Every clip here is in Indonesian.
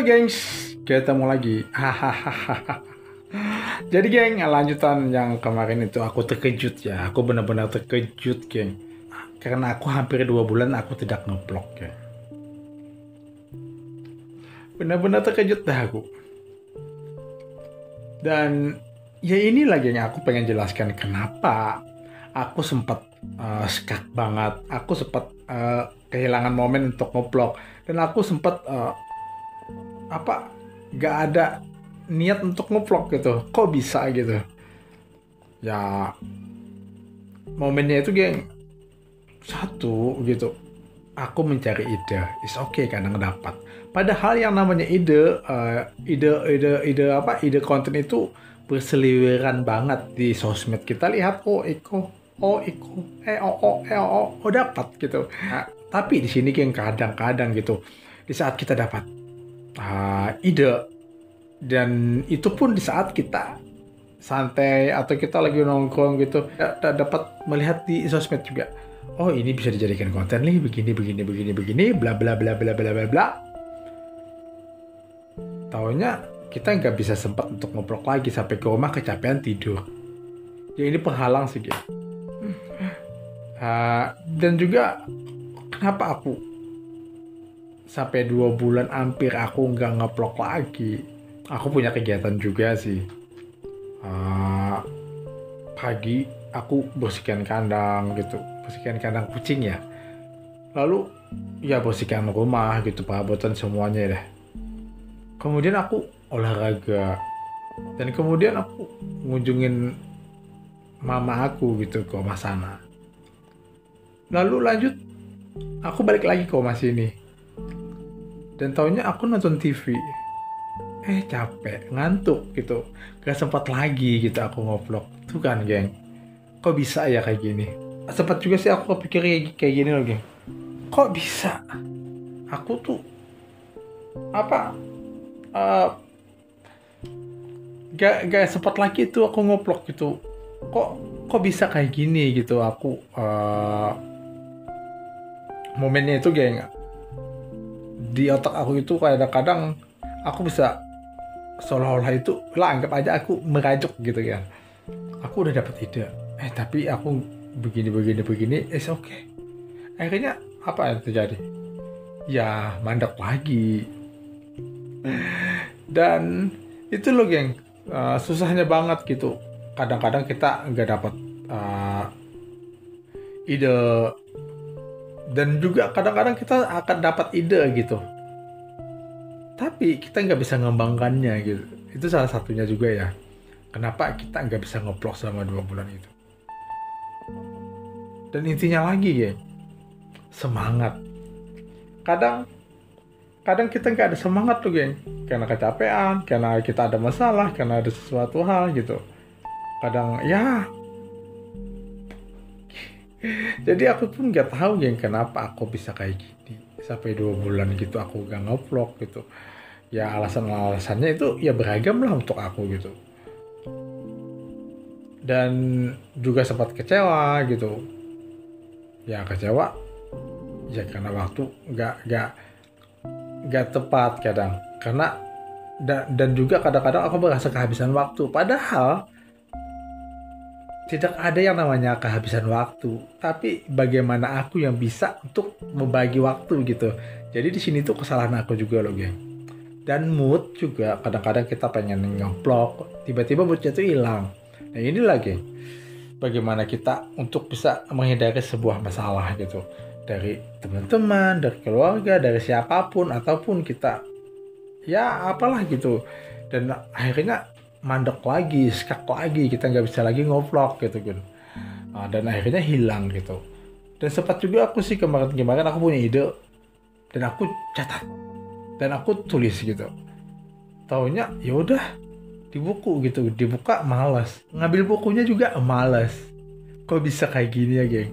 gengs, ketemu lagi. Hahaha. Jadi geng, lanjutan yang kemarin itu aku terkejut ya. Aku benar-benar terkejut geng. Karena aku hampir 2 bulan aku tidak ngeblok ya. Benar-benar terkejut dah aku. Dan ya inilah geng, aku pengen jelaskan kenapa aku sempat stuck banget. Aku sempat kehilangan momen untuk ngeblok. Dan aku sempat gak ada niat untuk ngevlog gitu. Kok bisa gitu? Ya momennya itu geng, satu gitu, aku mencari ide. Is okay kadang dapat. Padahal yang namanya ide konten itu berseliweran banget di sosmed. Kita lihat dapat gitu. Nah, tapi di sini geng kadang-kadang gitu, di saat kita dapat ide, dan itu pun di saat kita santai atau kita lagi nongkrong gitu, dapat melihat di sosmed juga, oh ini bisa dijadikan konten nih, begini bla bla bla bla bla bla bla. Taunya kita nggak bisa sempat untuk ngobrol lagi, sampai ke rumah kecapean tidur. Ya ini penghalang sih gitu. Dan juga kenapa aku sampai 2 bulan hampir aku nggak ngeblok lagi. Aku punya kegiatan juga sih. Pagi aku bersihkan kandang gitu, bersihkan kandang kucing ya. Lalu ya bersihkan rumah gitu, perabotan semuanya deh. Kemudian aku olahraga, dan kemudian aku ngunjungin mama aku gitu ke rumah sana. Lalu lanjut aku balik lagi ke rumah sini, dan taunya aku nonton TV. Capek, ngantuk gitu, gak sempat lagi gitu aku ngevlog. Tuh kan geng, kok bisa ya kayak gini. Sempat juga sih aku kepikir kayak gini loh geng, kok bisa aku tuh gak sempat lagi tuh aku ngevlog gitu. Kok bisa kayak gini gitu. Aku momennya itu geng, di otak aku itu kadang-kadang aku bisa seolah-olah itu lah, anggap aja aku merajuk gitu kan. Aku udah dapat ide, tapi aku begini, okay. Akhirnya apa yang terjadi? Ya mandek lagi. Dan itu loh geng, susahnya banget gitu. Kadang-kadang kita nggak dapat ide, dan juga kadang-kadang kita akan dapat ide gitu, tapi kita nggak bisa ngembangkannya gitu. Itu salah satunya juga ya, kenapa kita nggak bisa ngeblok selama 2 bulan itu. Dan intinya lagi ya, semangat. Kadang kita nggak ada semangat tuh geng, karena kecapean, karena kita ada masalah, karena ada sesuatu hal gitu. Kadang ya jadi aku pun nggak tahu geng, kenapa aku bisa kayak gini sampai 2 bulan gitu aku gak ngevlog gitu. Ya alasannya itu ya beragam lah untuk aku gitu. Dan juga sempat kecewa gitu. Ya kecewa ya karena waktu nggak tepat kadang. Karena dan juga kadang-kadang aku merasa kehabisan waktu. Padahal tidak ada yang namanya kehabisan waktu, tapi bagaimana aku yang bisa untuk membagi waktu gitu. Jadi di sini tuh kesalahan aku juga loh geng. Dan mood juga, kadang-kadang kita pengen nge-vlog, tiba-tiba moodnya tuh hilang. Nah ini lagi, bagaimana kita untuk bisa menghindari sebuah masalah gitu, dari teman-teman, dari keluarga, dari siapapun, ataupun kita ya apalah gitu. Dan akhirnya mandek lagi, skak lagi, kita nggak bisa lagi nge-vlog gitu kan. Dan akhirnya hilang gitu. Dan sempat juga aku sih kemarin aku punya ide, dan aku catat, dan aku tulis gitu. Taunya ya udah di buku gitu, dibuka malas, ngambil bukunya juga malas. Kok bisa kayak gini ya geng?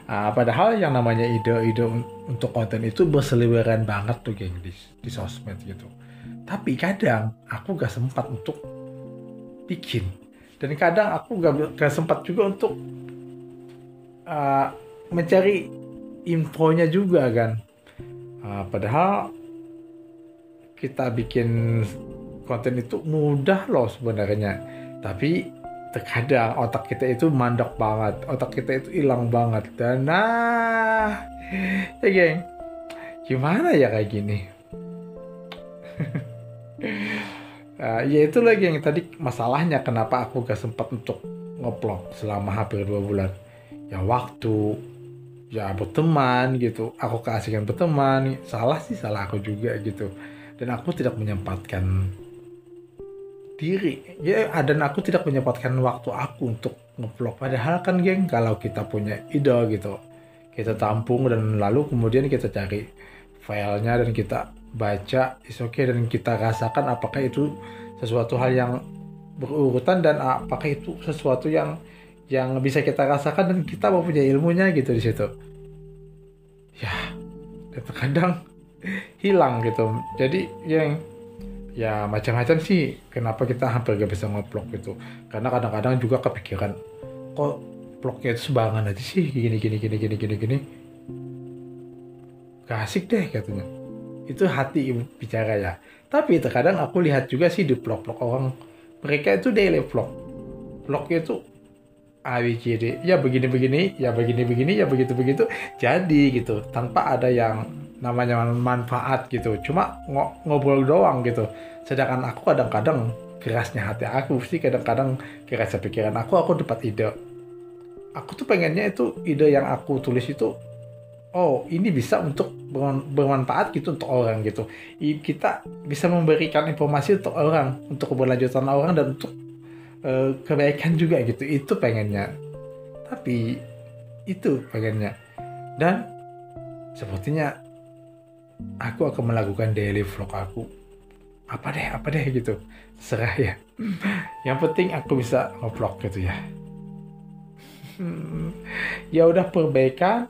Padahal yang namanya ide untuk konten itu berseliweran banget tuh geng di sosmed gitu. Tapi kadang aku gak sempat untuk bikin, dan kadang aku gak sempat juga untuk mencari infonya juga kan. Padahal kita bikin konten itu mudah loh sebenarnya. Tapi terkadang otak kita itu mandek banget, otak kita itu hilang banget. Dan ya geng, gimana ya kayak gini? Ya itu lagi yang tadi masalahnya kenapa aku gak sempat untuk ngeblog selama hampir 2 bulan. Ya waktu, ya berteman gitu. Aku keasikan berteman. Salah sih, salah aku juga gitu. Dan aku tidak menyempatkan diri. Ya, dan aku tidak menyempatkan waktu aku untuk ngeblog. Padahal kan geng, kalau kita punya ide gitu, kita tampung dan lalu kemudian kita cari filenya dan kita baca, is okay, dan kita rasakan apakah itu sesuatu hal yang berurutan dan apakah itu sesuatu yang bisa kita rasakan dan kita mempunyai ilmunya gitu di situ. Ya, dan terkadang hilang gitu. Jadi yang ya macam-macam sih kenapa kita hampir gak bisa ngeblog gitu. Karena kadang-kadang juga kepikiran kok blognya itu sembarangan aja sih gini. Gak asik deh katanya. Itu hati bicara ya. Tapi terkadang aku lihat juga sih di vlog-vlog orang, mereka itu daily vlog. Vlognya itu ABCD, ya begini-begini, ya begini-begini, ya begitu-begitu. Jadi gitu, tanpa ada yang namanya manfaat gitu. Cuma ngobrol doang gitu. Sedangkan aku kadang-kadang kerasnya hati aku sih, kadang-kadang kerasnya pikiran aku dapat ide. Aku tuh pengennya itu ide yang aku tulis itu, oh ini bisa untuk bermanfaat gitu untuk orang gitu. Kita bisa memberikan informasi untuk orang, untuk keberlanjutan orang dan untuk kebaikan juga gitu. Itu pengennya. Tapi itu pengennya. Dan sepertinya aku akan melakukan daily vlog aku. Apa deh gitu. Serah ya. Yang penting aku bisa nge-vlog gitu ya. Ya udah, perbaikan.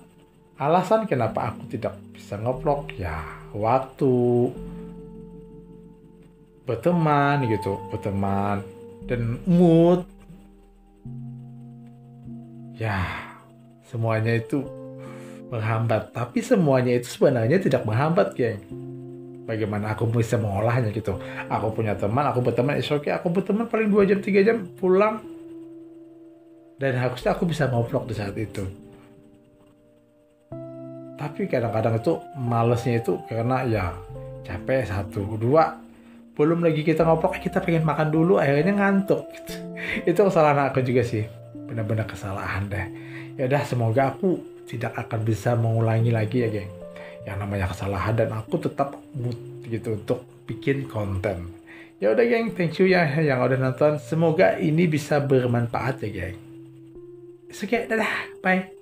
Alasan kenapa aku tidak bisa nge-vlog ya waktu, berteman gitu, berteman dan mood. Ya, semuanya itu menghambat. Tapi semuanya itu sebenarnya tidak menghambat, geng. Bagaimana aku bisa mengolahnya gitu. Aku punya teman, aku berteman, it's okay. Aku berteman paling 2 jam, 3 jam, pulang. Dan harusnya aku bisa nge-vlog di saat itu. Tapi kadang-kadang itu malesnya itu karena ya capek, 1, 2. Belum lagi kita ngobrol, kita pengen makan dulu, akhirnya ngantuk. Itu kesalahan aku juga sih. Benar-benar kesalahan deh. Ya udah, semoga aku tidak akan bisa mengulangi lagi ya, geng. Yang namanya kesalahan, dan aku tetap mood gitu untuk bikin konten. Ya udah, geng, thank you ya yang udah nonton. Semoga ini bisa bermanfaat ya, geng. Oke, dadah, bye.